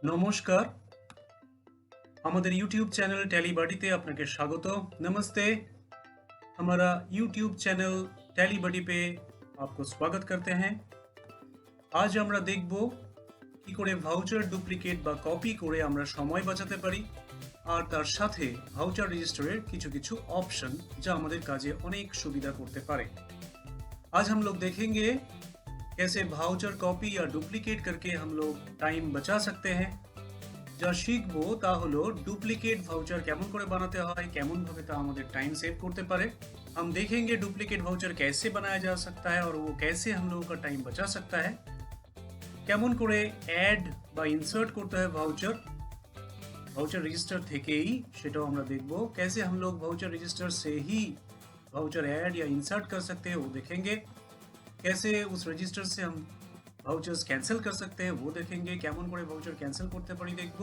নমস্কার, আমাদের YouTube channel tally बडी আপনাকে স্বাগত। नमस्ते, हमारा यूट्यूब चैनल टैली बडी पे आपको स्वागत करते हैं। আজ আমরা দেখব কি করে ভাউচার ডুপ্লিকেট বা কপি করে আমরা সময় বাঁচাতে পারি আর তার সাথে ভাউচার রেজিস্টারের কিছু কিছু ऑप्शन যা আমাদের কাজে অনেক সুবিধা করতে পারে। आज हम लोग देखेंगे कैसे भाउचार कॉपी या डुप्लीकेट करके हम लोग टाइम बचा सकते हैं। যা শিখবো তা হলো डुप्लीकेट भाउचर কেমন করে বানাতে হয়, কেমন ভাবে তা আমাদের टाइम सेव করতে পারে। हम देखेंगे डुप्लीकेट भाउचर कैसे बनाया जा सकता है और वो कैसे हम लोगों का टाइम बचा सकता है। কেমন করে অ্যাড বা ইনসার্ট করতে হয় ভাউচার भाउचर रजिस्टर থেকেই সেটাও আমরা দেখব। कैसे हम लोग भाउचर रजिस्टर से ही भाउचर ऐड या इंसर्ट कर सकते हैं वो देखेंगे। कैसे उस रजिस्टर से हम ভাউচার্স ক্যান্সেল कर सकते हैं वो देखेंगे। কেমন করে ভাউচার ক্যান্সেল করতে পারি দেখব।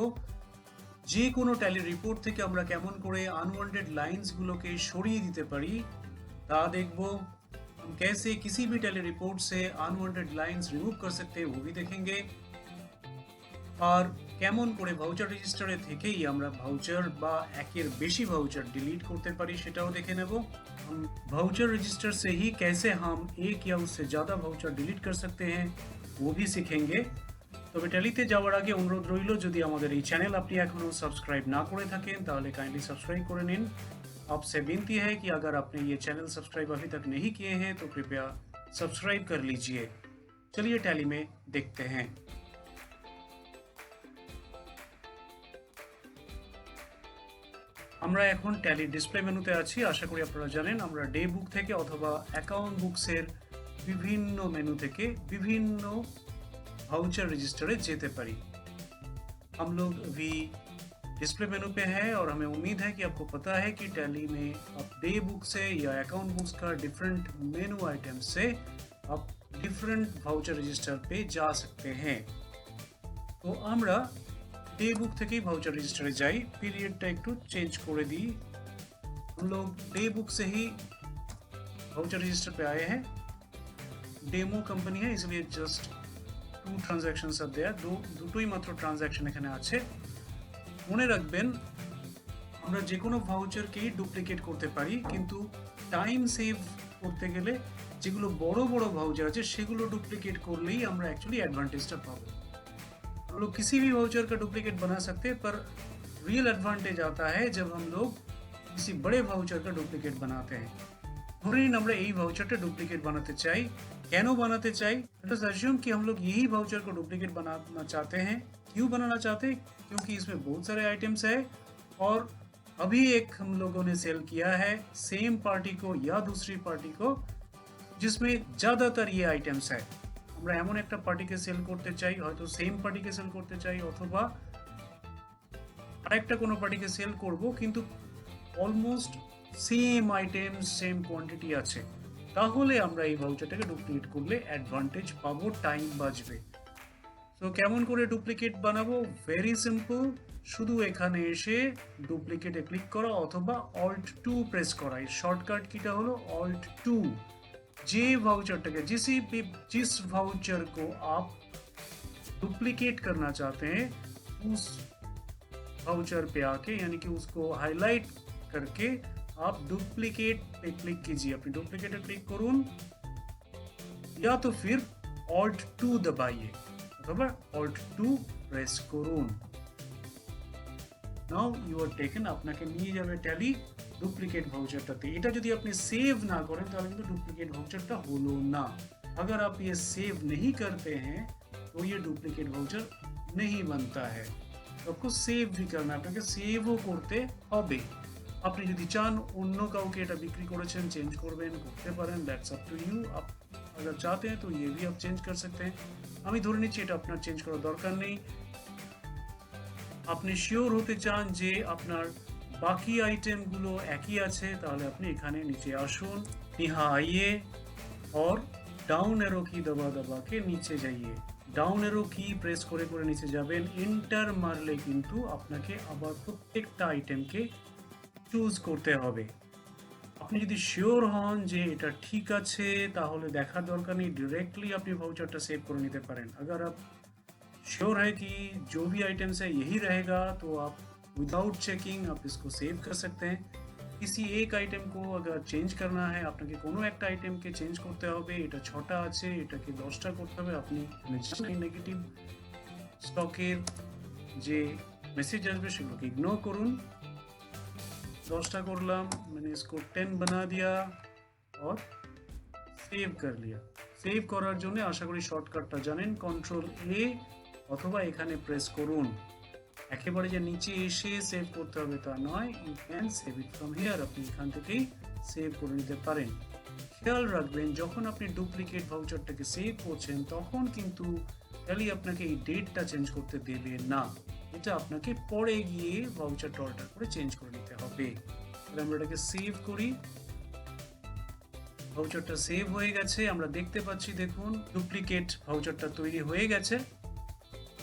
যে কোনো ট্যালি রিপোর্ট থেকে আমরা কেমন করে আনওয়ান্টেড লাইন্স গুলোকে সরিয়ে দিতে পারি তা দেখব। हम कैसे किसी भी टैली रिपोर्ट से अनवांटेड लाइंस रिमूव कर सकते हैं वो भी देखेंगे। और কেমন করে ভাউচার রেজিস্টারে থেকেই আমরা ভাউচার বা একের বেশি ভাউচার ডিলিট করতে পারি সেটাও দেখে নেব। हम भाउचर रजिस्टर से ही कैसे हम एक या उससे ज़्यादा भाउचर डिलीट कर सकते हैं वो भी सीखेंगे। তবে ট্যালিতে যাওয়ার আগে অনুরোধ রইল, যদি আমাদের এই চ্যানেল আপনি এখনো सब्सक्राइब ना করে থাকেন তাহলে काइंडली सब्सक्राइब করে নিন। आपसे विनती है कि अगर आपने ये चैनल सब्सक्राइब अभी तक नहीं किए हैं तो कृपया सब्सक्राइब कर लीजिए। चलिए टैली में देखते हैं। আমরা এখন ট্যালি ডিসপ্লে মেনুতে আছি। আশা করি আপনারা জানেন আমরা ডে বুক থেকে অথবা অ্যাকাউন্ট বুকসের বিভিন্ন মেনু থেকে বিভিন্ন भाउचर रजिस्टरे जेते पारी। हम लोग अभी डिस्प्ले मेनू पे हैं और हमें उम्मीद है कि आपको पता है कि टैली में आप डे बुक से या अकाउंट बुक्स का डिफरेंट मेनू आइटम से आप डिफरेंट भाउचर रजिस्टर पे जा सकते हैं। तो আমরা डे बुक থেকে भाउचर रजिस्टरे যাই। পিরিয়ডটা একটু চেঞ্জ করে দিই। हम लोग डे बुक से ही भाउचर रजिस्टर पे आए हैं। डेमो कंपनी है इसलिए जस्ट টু ট্রানজ্যাকশনস আর দেয়ার, দুটোই মাত্র ট্রানজ্যাকশন এখানে আছে। মনে রাখবেন আমরা যে কোনো ভাউচারকেই ডুপ্লিকেট করতে পারি, কিন্তু টাইম সেভ করতে গেলে যেগুলো বড় বড় ভাউচার আছে সেগুলো ডुप्लीकेट করলেই আমরা एक्चुअली एडवांटेजটা पाबो। हम लोग किसी भी भाउचर का डुप्लीकेट बना सकते हैं, पर रियल एडवांटेज आता है जब हम लोग किसी बड़े भाउचर का डुप्लीकेट बनाते हैं। ধরে নিন আমরা এই ভাউচারটা ডুপ্লিকেট বানাতে চাই। क्यों बनाते चाहिए? लेट अस अज्यूम कि हम लोग यही भाउचर को डुप्लीकेट बनाना चाहते हैं। क्यों बनाना चाहते हैं? क्योंकि इसमें बहुत सारे आइटम्स है और अभी एक हम लोगों ने सेल किया है सेम पार्टी को या दूसरी पार्टी को जिसमें ज़्यादातर ये आइटम्स है। আমরা এমন একটা পার্টিকে সেল করতে চাই, হয়তো সেম পার্টিকে সেল করতে চাই অথবা আরেকটা কোনো পার্টিকে সেল করব, কিন্তু almost same items same quantity আছে। তাহলে আমরা এই ভাউচারটাকে ডুপ্লিকেট করলে অ্যাডভান্টেজ পাবো, টাইম বাঁচবে। সো কেমন করে ডুপ্লিকেট বানাবো? ভেরি সিম্পল, শুধু এখানে এসে ডুপ্লিকেটে ক্লিক করা অথবা অল্ট 2 প্রেস করা। এর শর্টকাট কিটা হলো অল্ট 2। যে ভাউচারটাকে जिस भाउचर को आप डुप्लीकेट करना चाहते हैं उस भाउचर पे आके यानी कि उसको हाईलाइट करके आप डुप्लीकेट पे क्लिक कीजिए। अपनी डुप्लीकेट पे क्लिक करूँ या तो फिर ऑल्ट 2 दबाइए अथवा ऑल्ट 2 प्रेस करूँ। नाउ यू आर टेकन, আপনাকে নিয়ে যাবে ট্যালি ডুপ্লিকেট ভাউচারটাতে। এটা যদি আপনি সেভ না করেন তাহলে কিন্তু ডুপ্লিকেট ভাউচারটা হলো না। अगर आप ये सेव नहीं करते हैं तो ये डुप्लीकेट भाउचर नहीं बनता है। तो आपको सेव भी करना है, আপনাকে সেভও করতে হবে। আপনি যদি চান অন্য কাউকে এটা বিক্রি করেছেন চেঞ্জ করবেন, করতে পারেন, দ্যাটস আপ টু ইউ। आप अगर चाहते हैं तो ये भी आप चेंज कर सकते हैं। আমি ধরে নিচ্ছি এটা আপনার চেঞ্জ করার দরকার নেই। আপনি শিওর হতে চান যে আপনার বাকি আইটেমগুলো একই আছে তাহলে আপনি এখানে নিচে আসুন, यहाँ आइए और डाउन एरो की दबा दबा के नीचे जाइए। डाउन एरो की प्रेस করে করে নিচে যাবেন। এন্টার মারলে কিন্তু আপনাকে আবার প্রত্যেকটা আইটেমকে চুজ করতে হবে। আপনি যদি শিওর হন যে এটা ঠিক আছে তাহলে দেখার দরকার নেই, ডিরেক্টলি আপনি ভাউচারটা সেভ করে নিতে পারেন। अगर आप श्योर है कि जो भी आइटम्स है यही रहेगा, तो आप विदाउट चेकिंग आप इसको सेव कर सकते हैं। किसी एक आइटम को अगर চেঞ্জ करना है, আপনাকে কোনো একটা আইটেমকে চেঞ্জ করতে হবে, এটা 6টা আছে, এটাকে 10টা করতে হবে, আপনি নেগেটিভ স্টকের যে মেসেজ আসবে সেগুলোকে ইগনোর করুন। 10টা করলাম, मैंने इसको 10 बना दिया और সেভ कर लिया। সেভ করার জন্য আশা করি শর্টকাটটা জানেন, কন্ট্রোল এ অথবা এখানে প্রেস করুন। একেবারে যে নিচে এসে সেভ করতে হবে তা নয়, you can save it from here, আপনি এখান থেকেই সেভ করে নিতে পারেন। খেয়াল রাখবেন যখন আপনি ডুপ্লিকেট ভাউচারটাকে সেভ করছেন তখন কিন্তু ট্যালি আপনাকে এই ডেটটা চেঞ্জ করতে দেবে না, এটা আপনাকে পরে গিয়ে ভাউচারটা অল্টার করে চেঞ্জ করে নিতে হবে। তাহলে আমরা এটাকে সেভ করি। ভাউচারটা সেভ হয়ে গেছে, আমরা দেখতে পাচ্ছি, দেখুন ডুপ্লিকেट ভাউচারটা তৈরি হয়ে গেছে।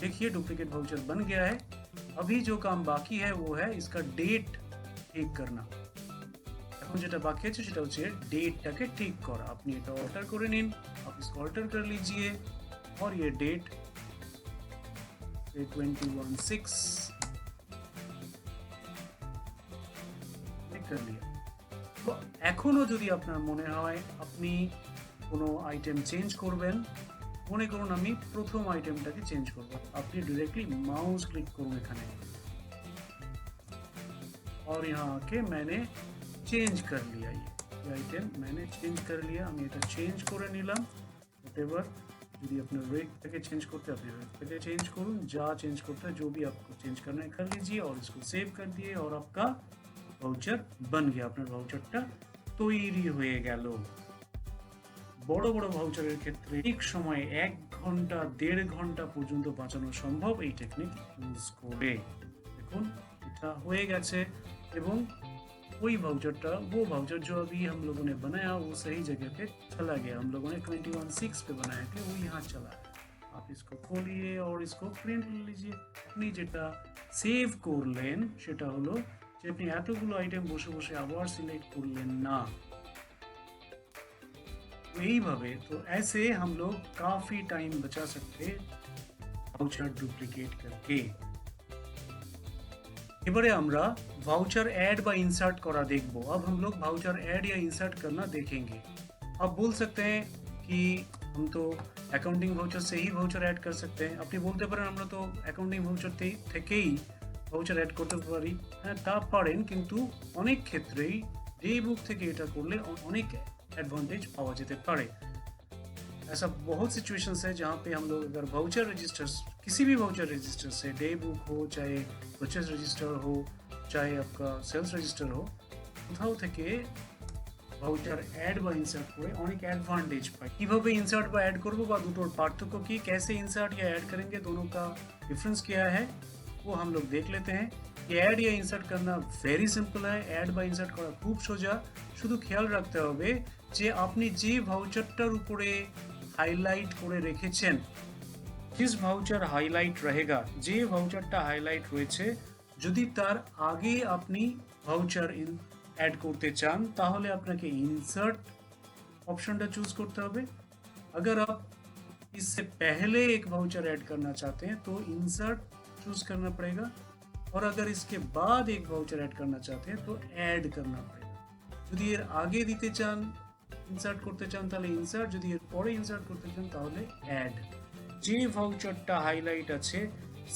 देखिए डुप्लीकेट वाउचर बन गया है। अभी जो काम बाकी है वो है इसका डेट ठीक करना। এখন যেটা বাকি আছে সেটা হচ্ছে डेटটাকে ঠিক করা। আপনি এটা অল্টার করে নিন, आप इसको অল্টার कर लीजिए और ये डेट 21/6 कर लिया। তো এখনো যদি আপনার মনে হয় আপনি কোনো আইটেম চেঞ্জ করবেন, মনে করুন আমি প্রথম আইটেমটাকে চেঞ্জ করব, আপনি डायरेक्टली माउस क्लिक করুন এখানে और यहाँ आके मैंने चेंज कर लिया। ये आइटम मैंने चेंज कर लिया, আমি এটা চেঞ্জ করে নিলাম। व्हाटएवर যদি আপনার रेटটাকে চেঞ্জ করতে আপনি रेटটাকে চেঞ্জ করুন, যা চেঞ্জ করতে है जो भी आपको चेंज करना है कर लीजिए और इसको सेव कर दिए और आपका वाउचर बन गया। আপনার ভাউচারটা তৈরি হয়ে গেল। বড় বড় ভাউচারের ক্ষেত্রে ঠিক সময়ে 1 ঘন্টা 1.5 ঘন্টা পর্যন্ত বাঁচানো সম্ভব এই টেকনিক ইউজ করে। দেখুন এটা হয়ে গেছে এবং वही वाउचरটা वो वाउचर जो अभी हम लोगों ने बनाया वो सही जगह पे चला गया। हम लोगों ने 21/6 पे बनाए थे, वो यहाँ चला। आप इसको खोलिए और इसको प्रिंट लीजिए। আপনি যেটা সেভ করলেন সেটা হলো যে আপনি এতগুলো আইটেম বসে বসে আবার সিলেক্ট করলেন না। यही तो ऐसे हम लोग काफी टाइम बचा सकते वाउचार डुप्लीकेट करके। এবারে আমরা वाउचर ऐड বা इंसर्ट करा देखबो। अब हम लोग वाउचर ऐड या इंसर्ट करना देखेंगे। आप बोल सकते हैं कि हम तो अकाउंटिंग वाउचर से ही वाउचर ऐड कर सकते हैं। আপনি বলতে পারেন আমরা তো অ্যাকাউন্টিং ভাউচার থেকেই ভাউচার অ্যাড করতে পারি। হ্যাঁ তা পারেন, কিন্তু অনেক ক্ষেত্রেই ডে বুক থেকে এটা করলে অনেক एडवांटेज पावा जाते पारे। ऐसा बहुत सिचुएशंस है जहाँ पे हम लोग अगर वाउचर रजिस्टर्स, किसी भी वाउचर रजिस्टर से, डे बुक हो चाहे परचेज रजिस्टर हो चाहे आपका सेल्स रजिस्टर हो, কোথাও থেকে ভাউচার অ্যাড বা ইনসার্ট করে অনেক অ্যাডভান্টেজ পাই। কিভাবে ইনসার্ট বা অ্যাড করব বা দুটোর পার্থক্য কি, कैसे इंसर्ट या ऐड करेंगे, दोनों का डिफरेंस क्या है वो हम लोग देख लेते हैं। ऐड या इंसर्ट करना ভেরি সিম্পল है। ऐड বা ইনসার্ট করা খুব সোজা। শুধু খেয়াল রাখতে হবে যে আপনি যে ভাউচারটার উপরে হাইলাইট করে রেখেছেন, जिस ভাউচার হাইলাইট रहेगा, যে ভাউচারটা হাইলাইট হয়েছে, যদি তার আগে আপনি ভাউচার ऐड করতে চান তাহলে আপনাকে इंसर्ट ऑप्शनটা चूज करते হবে। अगर आप इससे पहले एक भाउचर ऐड करना चाहते हैं तो इंसर्ट चूज करना पड़ेगा, और अगर इसके बाद एक भाउचर ऐड करना चाहते हैं तो ऐड करना पड़ेगा। যদি এর আগে দিতে চান, ইনসার্ট করতে চান তাহলে ইনসার্ট, যদি এর পরে ইনসার্ট করতে চান তাহলে অ্যাড। যে ভাউচারটা হাইলাইট আছে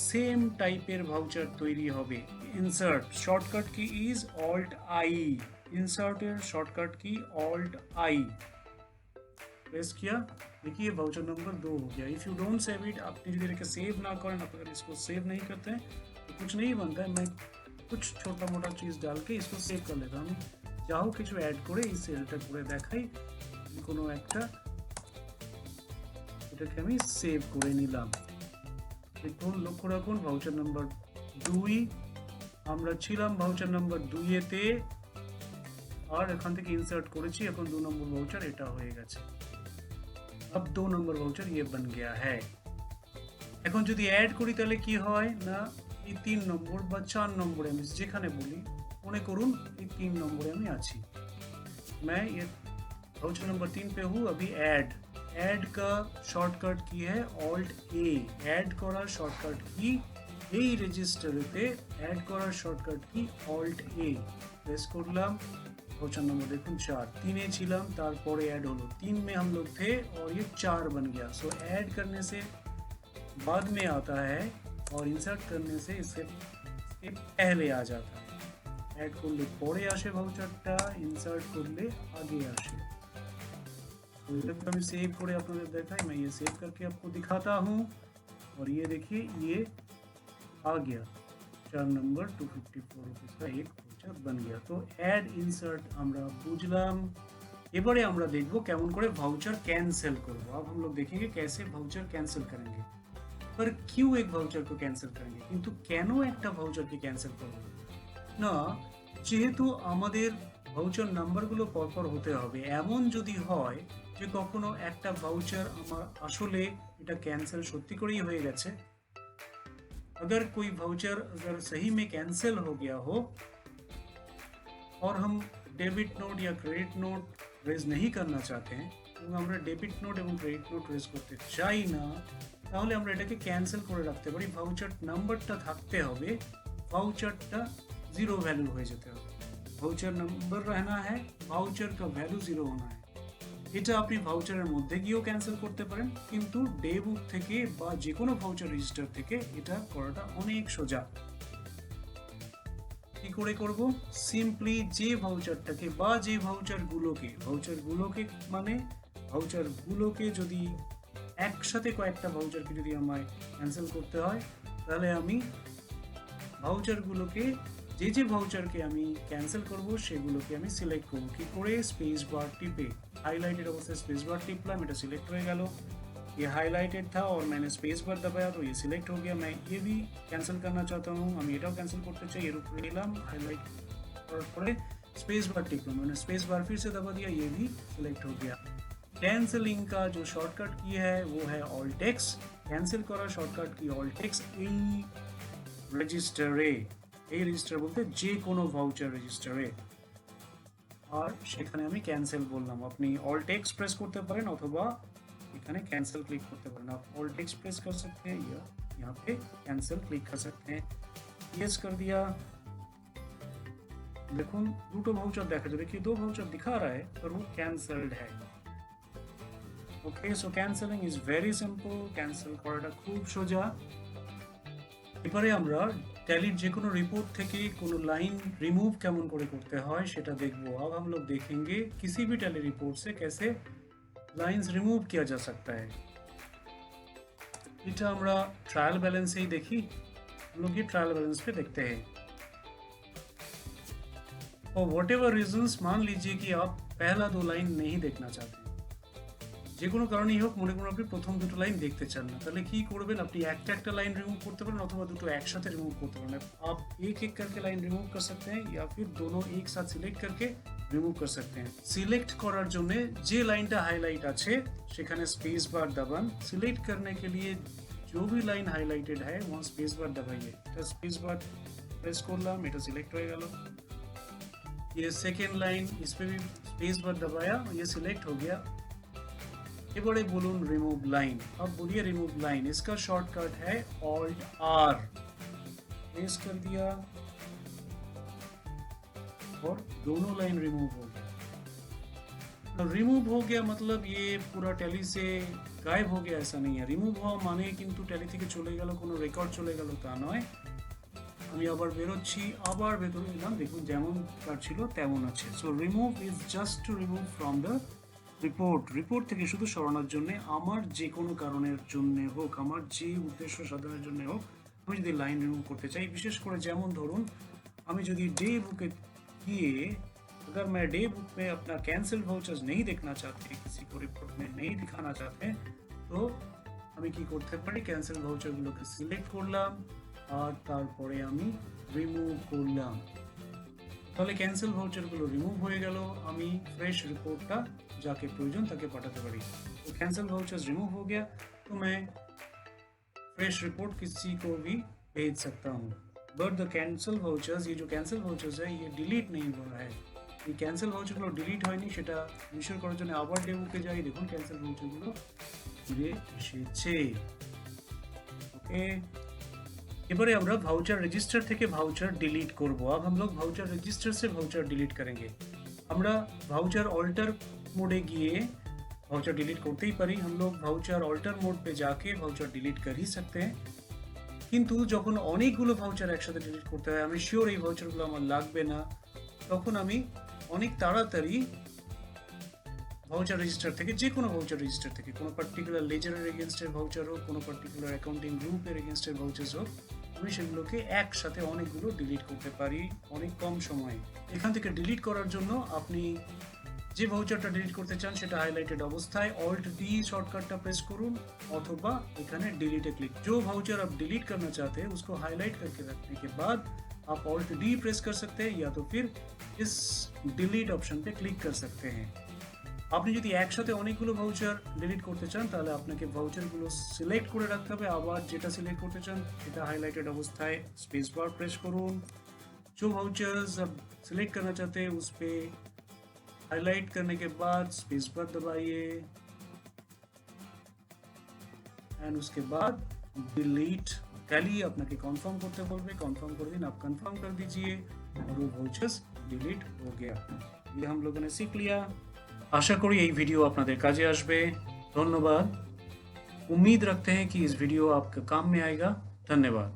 সেম টাইপের ভাউচার তৈরি হবে। Insert shortcut key is alt I, इंसर्टेर shortcut की ऑल्ट आई प्रेस किया। देखिए वाउचर नंबर 2 हो गया। If you don't save it, आप धीरे धीरे सेव ना करें, आप अगर इसको सेव नहीं करते हैं तो कुछ नहीं बनता है। मैं कुछ छोटा मोटा चीज़ डाल के इसको सेव कर लेता हूँ। যা হোক কিছু অ্যাড করে এই সেলটা করে দেখাই, কোনো একটা এটাকে আমি সেভ করে নিলাম। দেখুন লক্ষ্য রাখুন ভাউচার নাম্বার 2, আমরা ছিলাম ভাউচার নাম্বার 2-তে আর এখান থেকে ইনসার্ট করেছি। এখন 2 নম্বর ভাউচার এটা হয়ে গেছে। अब 2 নম্বর ভাউচার ये बन गया है। এখন যদি অ্যাড করি তাহলে কি হয় না, এই 3 নম্বর বা 4 নম্বরে আমি যেখানে বলি, মনে করুন এই 3 নম্বরে আমি আছি, मैं ये वाउचर नंबर 3 पे हूँ। अभी ऐड ऐड का शॉर्टकाट की है ऑल्ट ए, ऐड করার শর্টকাট কি এই রেজিস্টারেতে অ্যাড করার শর্টকাট কি অল্ট এ, প্রেস করলাম। भाउचर नंबर देखो 4, 3 छिलम तारपरे ऐड होलो, 3 में हम लोग थे और ये 4 बन गया। सो ऐड करने से बाद में आता है और इंसर्ट करने से इससे पहले आ जाता है। ऐड कर ले परे आसे भाउचारटा, इंसर्ट कर ले आगे आसे। तो इसको मैं सेव करे आपको दिखाई, मैं ये सेव करके आपको दिखाता हूँ और ये देखिए ये आ गया 4 नंबर 254 रुपीस का एक ভাউচার बन गया। तो ऐड इंसर्ट আমরা বুঝলাম। এবারে আমরা দেখব কেমন করে ভাউচার कैंसिल করব। अब हम लोग देखेंगे कैसे भाउचर कैंसिल करेंगे। पर क्यों एक भाउচার को कैंसिल करेंगे, কিন্তু কেন একটা ভাউচারকে ক্যান্সেল করব না, যেহেতু আমাদের ভাউচার নাম্বারগুলো পরপর হতে হবে। এমন যদি হয় যে কখনো একটা ভাউচার আমার আসলে এটা ক্যান্সেল সত্যি করেই হয়ে গেছে, अगर कोई भाउचर अगर सही में कैंसिल हो गया हो और हम डेबिट नोट या क्रेडिट नोट रेज नहीं करना चाहते हैं, तो আমরা ডেবিট নোট এবং ক্রেডিট নোট রেজ করতে চাই না, তাহলে আমরা এটাকে ক্যান্সেল করে রাখতে পারি। ভাউচার নাম্বারটা থাকতে হবে, ভাউচারটা জিরো ভ্যালু হয়ে যেতে হবে। ভাউচার নাম্বার रहना है, ভাউচার का ভ্যালু জিরো होना है। এটা আপনি ভাউচারের মধ্যে গিয়েও ক্যান্সেল করতে পারেন, কিন্তু ডে বুক থেকে বা যে কোনো ভাউচার রেজিস্টার থেকে এটা করাটা অনেক সোজা। কি করে করব? সিম্পলি যে ভাউচারটাকে বা যে ভাউচারগুলোকে মানে ভাউচারগুলোকে যদি একসাথে কয়েকটা ভাউচারকে যদি আমায় ক্যান্সেল করতে হয়, তাহলে আমি ভাউচারগুলোকে যে ভাউচারকে আমি ক্যান্সেল করব সেগুলোকে আমি সিলেক্ট করব। কি করে? स्पेस बार टिपे, हाईलाइटेड अवस्था स्पेस बार टिपला, मेरा सिलेक्ट हो गया। ये हाईलाइटेड था और मैंने स्पेस बार दबाया तो ये सिलेक्ट हो गया। मैं ये भी कैंसिल करना चाहता हूँ, हम एटाও कैंसिल करते चाहिए। रुक निलाम, हाईलाइट और स्पेस बार टिपला, मैंने स्पेस बार फिर से दबा दिया, ये भी सिलेक्ट हो गया। कैंसिलिंग का जो शॉर्टकट की है वो है ऑल्ट एक्स। कैंसिल करा शॉर्टकट की ऑल्ट एक्स। রেজিস্টারে, এই রেজিস্টার বলতে যে কোনো ভাউচার রেজিস্টারে, আর সেখানে আমি ক্যান্সেল বললাম। আপনি ऑल्ट एक्स प्रेस करते পারেন অথবা এখানে कैंसिल क्लिक करते পারেন। आप ऑल्ट एक्स प्रेस कर सकते हैं या यहाँ पे कैंसिल क्लिक कर सकते हैं। यस कर दिया। দেখুন দুটো ভাউচার দেখা যায়, देखिए दो भाउचर दिखा रहा है पर वो कैंसल्ड है। Okay, so cancelling is very simple, cancel করাটা খুব সোজা। এবারে আমরা टैली যে কোনো रिपोर्ट থেকে কোনো লাইন रिमूव কেমন করে করতে হয় সেটা দেখব। अब हम लोग देखेंगे किसी भी टैली रिपोर्ट से कैसे लाइंस रिमूव किया जा सकता है। এটা আমরা ट्रायल बैलेंस से ही देखी, हम लोग ये ट्रायल बैलेंस पे देखते हैं। और व्हाटएवर रीजंस, मान लीजिए कि आप पहला दो लाइन नहीं देखना चाहते, যে কোনো কারণেই হোক, মনে করুন আপনি প্রথম দুটো লাইন দেখতে চান না, তাহলে কি করবেন? আপনি একটা লাइन रिमूव करते पारें अथवा দুটো একসাথে रिमूव करते पारें। आप एक करके लाइन रिमूव कर सकते हैं या फिर दोनों एक साथ सिलेक्ट करके रिमूव कर सकते हैं। सिलेक्ट করার জন্য যে লাইনটা হাইলাইট আছে সেখানে स्पेस बार दबान। सिलेक्ट करने के लिए जो भी लाइन हाईलाइटेड है वहाँ स्पेस बार दबाइए। এটা स्पेस बार प्रेस করলাম, এটা सिलेक्ट হয়ে गया। ये सेकेंड लाइन, इस पे भी स्पेस बार दबाया, ये सिलेक्ट हो गया। এবারে বলুন रिमूव लाइन। अब बोलिए रिमूव लाइन, इसका शॉर्टकट है ऑल्ट आर। प्रेस कर दिया और दोनों लाइन रिमूव हो गया। रिमूव हो गया मतलब ये पूरा टैली से गायब हो गया ऐसा नहीं है। रिमूव হওয়া মানে কিন্তু ট্যালি থেকে চলে গেল, কোনো রেকর্ড চলে গেল তা নয়। আমি আবার বেরোচ্ছি, আবার ভেতরে এলাম, দেখুন যেমন কার ছিল তেমন আছে। So remove is just to remove from the report থেকে শুধু সরানোর জন্য, আমার যে কোনো কারণের জন্য হোক, আমার যে উদ্দেশ্য সাধনের জন্য হোক, আমি যদি লাইন রিমুভ করতে চাই, বিশেষ করে যেমন ধরুন আমি যদি डे बुके गए, अगर मैं डे बुक में अपना कैंसिल भाउचार्स नहीं देखना चाहते, किसी को रिपोर्ट में नहीं दिखाना चाहते, तो আমি কি করতে পারি? ক্যান্সেল ভাউচারগুলোকে সিলেক্ট করলাম আর তারপরে আমি রিমুভ করলাম, তাহলে ক্যান্সেল ভাউচারগুলো রিমুভ হয়ে গেল। আমি फ्रेश रिपोर्टটা যাকে প্রয়োজন তাকে পাঠাতে পারি। तो कैंसिल भाउचर्स रिमूव हो गया तो मैं फ्रेश रिपोर्ट किसी को भी भेज सकता हूँ। बट द कैंसिल भाउचर्स, ये जो कैंसिल भाउचर्स है ये डिलीट नहीं हो रहा है, এই ক্যান্সেল ভাউচারগুলো ডিলিট হয়নি সেটা ইনশিওর করার জন্য আবার ডেমোতে যাই। দেখুন ক্যান্সেল ভাউচারগুলো ফিরে এসেছে। ওকে, এবারে আমরা ভাউচার रजिस्टर থেকে ভাউচার डिलीट করব। अब हम लोग भाउचर रजिस्टर से भाउचर डिलीट करेंगे। আমরা ভাউচার অল্টার মোডে গিয়ে भाउचर डिलीट করতেই পারি। हम लोग भाउचर অল্টার মোড पे जाके भाउचर डिलीट कर ही सकते हैं। কিন্তু যখন অনেকগুলো ভাউচার একসাথে ডিলিট করতে হয়, আমি শিওর এই ভাউচারগুলো আমার লাগবে না, তখন আমি অনেক তাড়াতাড়ি ভাউচার রেজিস্টার থেকে, যে কোনো ভাউচার রেজিস্টার থেকে, কোনো পার্টিকুলার লেজারের এগেনস্টের ভাউচার হোক, কোনো পার্টিকুলার অ্যাকাউন্টিং গ্রুপের এগেনস্টের ভাউচার হোক, আমি সেগুলোকে একসাথে অনেকগুলো ডিলিট করতে পারি অনেক কম সময়ে। এখান থেকে ডিলিট করার জন্য আপনি যে ভাউচারটা ডিলিট করতে চান সেটা হাইলাইটেড অবস্থায় ऑल्ट डी शॉर्टकट प्रेस करूँ अथवा एखाने डिलीटे क्लिक। जो भाउचर आप डिलीट करना चाहते हैं उसको हाईलाइट करके रखने के बाद आप ऑल्ट डी प्रेस कर सकते हैं या तो फिर इस डिलीट ऑप्शन पे क्लिक कर सकते हैं। আপনি যদি একসাথে অনেকগুলো ভাউচার ডিলিট করতে চান তাহলে আপনাকে ভাউচারগুলো সিলেক্ট করে রাখতে হবে। আবার যেটা সিলেক্ট করতে চান সেটা হাইলাইটেড অবস্থায় स्पेस बार प्रेस करूँ। जो भाउचर्स आप सिलेक्ट करना चाहते हैं उस पर हाईलाइट करने के बाद स्पेस बार दबाइए एंड उसके बाद डिलीट। टैली আপনাকে কনফার্ম করতে বলবে, কনফার্ম করে দিন। आप कन्फर्म कर दीजिए और वो भाउचर्स डिलीट हो गया। ये हम लोगों ने सीख लिया। आशा करी এই ভিডিও আপনাদের কাজে আসবে। ধন্যবাদ। उम्मीद रखते हैं कि इस वीडियो आपके काम में आएगा। धन्यवाद।